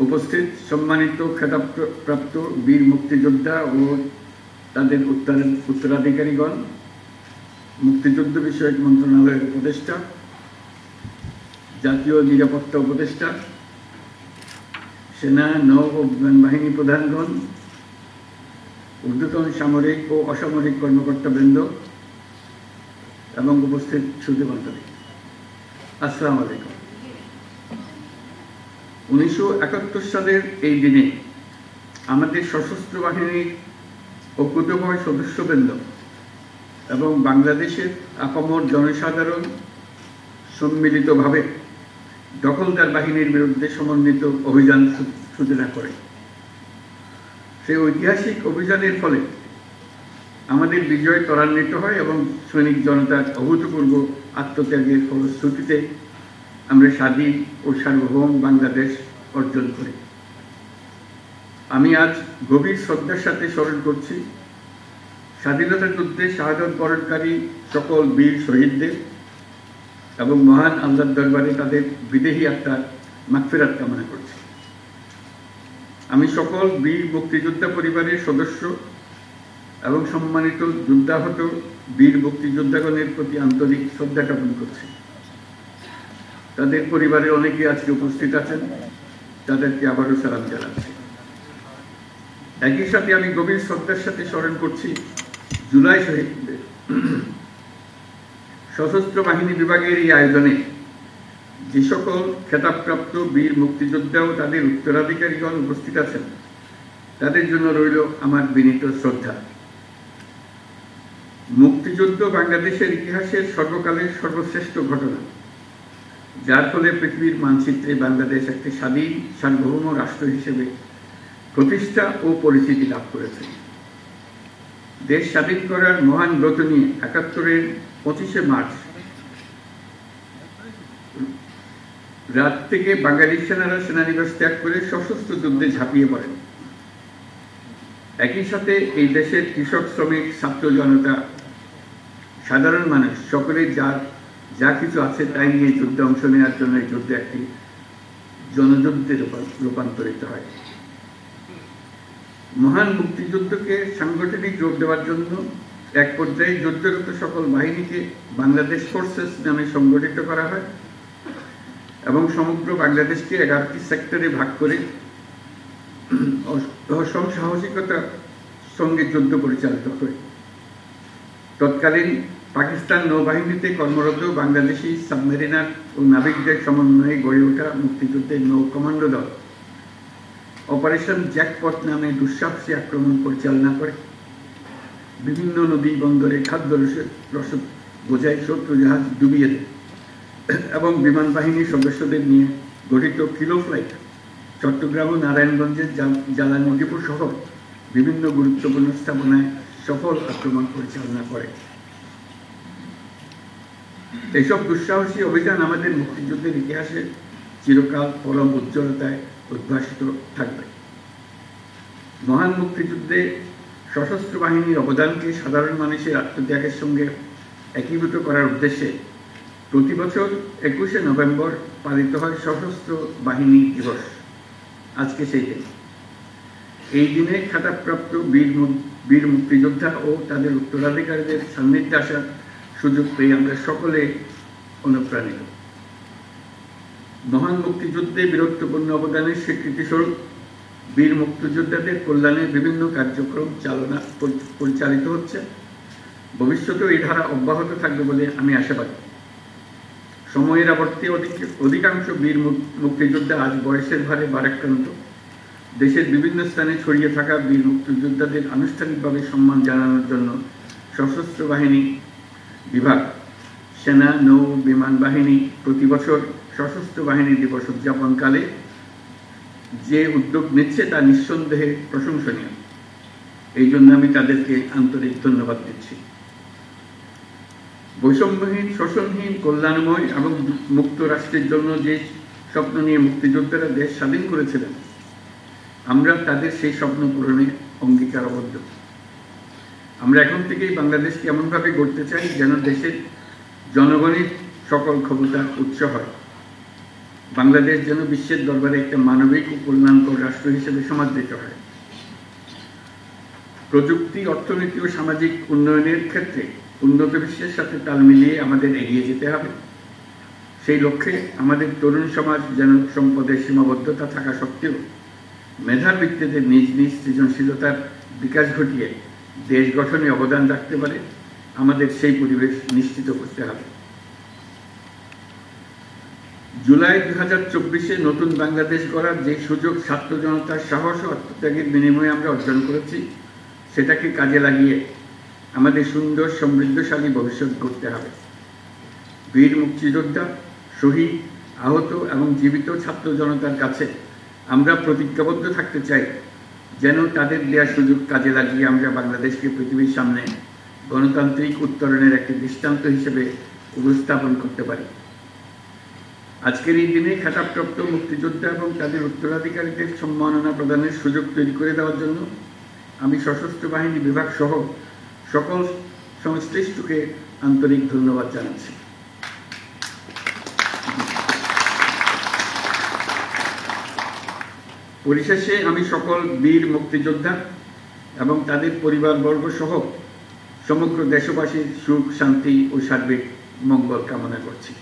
উপস্থিত সম্মানিত খেতাবপ্রাপ্ত বীর মুক্তিযোদ্ধা ও তাদের উত্তরাধিকারীগণ, মুক্তিযুদ্ধ বিষয়ক মন্ত্রণালয়ের উপদেষ্টা, জাতীয় নিরাপত্তা উপদেষ্টা, সেনা, নৌ ও বিমান বাহিনী প্রধানগণ, ঊর্ধ্বতন সামরিক ও অসামরিক কর্মকর্তাবৃন্দ এবং উপস্থিত শ্রোতৃমণ্ডলী, আসসালামু আলাইকুম। 1971 সালের এই দিনে আমাদের সশস্ত্র বাহিনীর অকুতোভয় সদস্যবৃন্দ এবং বাংলাদেশের আপামর জনসাধারণ সম্মিলিতভাবে দখলদার বাহিনীর বিরুদ্ধে সমন্বিত অভিযান সূচনা করে। সেই ঐতিহাসিক অভিযানের ফলে আমাদের বিজয় ত্বরান্বিত হয় এবং সৈনিক জনতার অভূতপূর্ব আত্মত্যাগের ফলশ্রুতিতে আমরা স্বাধীন ও সার্বভৌম বাংলাদেশ অর্জন করি। আমি আজ গভীর শ্রদ্ধার সাথে স্মরণ করছি স্বাধীনতা যুদ্ধে শাহাদত বরণকারী সকল বীর শহীদদের এবং মহান আল্লাহর দরবারে তাদের বিদেহী আত্মার মাগফিরাত কামনা করছি। আমি সকল বীর মুক্তিযোদ্ধা পরিবারের সদস্য এবং সম্মানিত যুদ্ধাহত বীর মুক্তিযোদ্ধাগণের প্রতি আন্তরিক শ্রদ্ধা জ্ঞাপন করছি। তাদের পরিবারের অনেকে আজকে উপস্থিত আছেন, তাদেরকে আবারও সালাম জানাচ্ছি। একই সাথে আমি গভীর শ্রদ্ধার সাথে স্মরণ করছি জুলাই শহীদদের। সশস্ত্র বাহিনী বিভাগের এই আয়োজনে যে সকল খেতাবপ্রাপ্ত বীর মুক্তিযোদ্ধা ও তাদের উত্তরাধিকারীগণ উপস্থিত আছেন, তাদের জন্য রইল আমার বিনীত শ্রদ্ধা। মুক্তিযুদ্ধ বাংলাদেশের ইতিহাসের সর্বকালের সর্বশ্রেষ্ঠ ঘটনা, যার ফলে পৃথিবীর মানচিত্রে বাংলাদেশ একটি স্বাধীন সার্বভৌম রাষ্ট্র হিসেবে প্রতিষ্ঠা ও পরিচিতি লাভ করেছে। দেশ স্বাধীন করার মহান ব্রত নিয়ে ৭১-এর ২৫শে মার্চ রাত থেকে বাঙালি সেনারা সেনানিবাস ত্যাগ করে সশস্ত্র যুদ্ধে ঝাঁপিয়ে পড়েন। একই সাথে এই দেশের কৃষক, শ্রমিক, ছাত্র জনতা, সাধারণ মানুষ সকলে যা কিছু আছে তাই নিয়ে যুদ্ধে অংশ নেওয়ার জন্য এই যুদ্ধে একটি জনযুদ্ধে রূপান্তরিত হয়। মহান মুক্তিযুদ্ধকে সাংগঠনিক রূপ দেওয়ার জন্য এক পর্যায়ে যুদ্ধরত সকল বাহিনীকে বাংলাদেশ ফোর্সেস নামে সংগঠিত করা হয় এবং সমগ্র বাংলাদেশকে 11টি সেক্টরে ভাগ করে অসম সাহসিকতার সঙ্গে যুদ্ধ পরিচালিত হয়। তৎকালীন পাকিস্তান নৌবাহিনীতে কর্মরত বাংলাদেশি সাবমেরিনার ও নাবিকদের সমন্বয়ে গড়ে ওঠা মুক্তিযুদ্ধের নৌ কমান্ডো দল অপারেশন জ্যাকপট নামে দুঃসাহসী আক্রমণ পরিচালনা করে বিভিন্ন নদী বন্দরে খাদ্য রসদ বোঝাই শত্রু জাহাজ ডুবিয়ে দেয় এবং বিমান বাহিনীর সদস্যদের নিয়ে গঠিত কিলো ফ্লাইট চট্টগ্রাম ও নারায়ণগঞ্জের জ্বালানি ডিপো সহ বিভিন্ন গুরুত্বপূর্ণ স্থাপনায় সফল আক্রমণ পরিচালনা করে। এইসব দুঃসাহসী অভিযান আমাদের মুক্তিযুদ্ধের ইতিহাসে চিরকাল পরম উজ্জ্বলতায় উদ্ভাসিত থাকবে। মহান মুক্তিযুদ্ধে সশস্ত্র বাহিনীর অবদানকে সাধারণ মানুষের আত্মত্যাগের সঙ্গে একীভূত করার উদ্দেশ্যে প্রতি বছর ২১শে নভেম্বর পালিত হয় সশস্ত্র বাহিনী দিবস। আজকে সেই দিন। এই দিনে খেতাবপ্রাপ্ত বীর মুক্তিযোদ্ধা ও তাদের উত্তরাধিকারীদের সান্নিধ্যে আসার সুযোগ পেয়ে আমরা সকলে অনুপ্রাণিত। মহান মুক্তিযুদ্ধে বীরত্বপূর্ণ অবদানের স্বীকৃতিস্বরূপ বীর মুক্তিযোদ্ধাদের কল্যাণে বিভিন্ন কার্যক্রম পরিচালিত হচ্ছে। ভবিষ্যতেও এই ধারা অব্যাহত থাকবে বলে আমি আশাবাদী। সময়ের আবর্তে অধিকাংশ বীর মুক্তিযোদ্ধা আজ বয়সের ভারে ভারাক্রান্ত। দেশের বিভিন্ন স্থানে ছড়িয়ে থাকা বীর মুক্তিযোদ্ধাদের আনুষ্ঠানিকভাবে সম্মান জানানোর জন্য সশস্ত্র বাহিনী বিভাগ, সেনা, নৌ, বিমান বাহিনী প্রতি বছর সশস্ত্র বাহিনী দিবস উদযাপনকালে যে উদ্যোগ নিচ্ছে তা নিঃসন্দেহে প্রশংসনীয়। এই জন্য আমি তাদেরকে আন্তরিক ধন্যবাদ দিচ্ছি। বৈষম্যহীন, শোষণহীন, কল্যাণময় এবং মুক্ত রাষ্ট্রের জন্য যে স্বপ্ন নিয়ে মুক্তিযোদ্ধারা দেশ স্বাধীন করেছিলেন, আমরা তাদের সেই স্বপ্ন পূরণে অঙ্গীকারবদ্ধ। আমরা এখন থেকেই বাংলাদেশকে এমনভাবে গড়তে চাই যেন দেশের জনগণের সকল ক্ষমতার উৎস হয়। বাংলাদেশ যেন বিশ্বের দরবারে একটা মানবিক ও কল্যাণকর রাষ্ট্র হিসেবে সমাদৃত হয়। প্রযুক্তি, অর্থনীতি ও সামাজিক উন্নয়নের ক্ষেত্রে উন্নত বিশ্বের সাথে তাল মিলিয়ে আমাদের এগিয়ে যেতে হবে। সেই লক্ষ্যে আমাদের তরুণ সমাজ যেন সম্পদের সীমাবদ্ধতা থাকা সত্ত্বেও মেধার ভিত্তিতে নিজ নিজ সৃজনশীলতার বিকাশ ঘটিয়ে দেশ গঠনে অবদান রাখতে পারে, আমাদের সেই পরিবেশ নিশ্চিত করতে হবে। জুলাই 2024-এ নতুন বাংলাদেশ গড়ার যে সুযোগ ছাত্র জনতার সাহস ও আত্মত্যাগের বিনিময়ে আমরা অর্জন করেছি, সেটাকে কাজে লাগিয়ে আমাদের সুন্দর সমৃদ্ধশালী ভবিষ্যৎ গড়তে হবে। বীর মুক্তিযোদ্ধা, শহীদ, আহত এবং জীবিত ছাত্র জনতার কাছে আমরা প্রতিজ্ঞাবদ্ধ থাকতে চাই যেন তাদের দেওয়া সুযোগ কাজে লাগিয়ে আমরা বাংলাদেশকে পৃথিবীর সামনে গণতান্ত্রিক উত্তরণের একটি দৃষ্টান্ত হিসেবে উপস্থাপন করতে পারি। আজকের এই দিনে খেতাবপ্রাপ্ত মুক্তিযোদ্ধা এবং তাদের উত্তরাধিকারীদের সম্মাননা প্রদানের সুযোগ তৈরি করে দেওয়ার জন্য আমি সশস্ত্র বাহিনী বিভাগ সহ সকল সংশ্লিষ্টকে আন্তরিক ধন্যবাদ জানাচ্ছি। পরিশেষে আমি সকল বীর মুক্তিযোদ্ধা এবং তাদের পরিবারবর্গ সহ সমগ্র দেশবাসীর সুখ, শান্তি ও সার্বিক মঙ্গল কামনা করছি।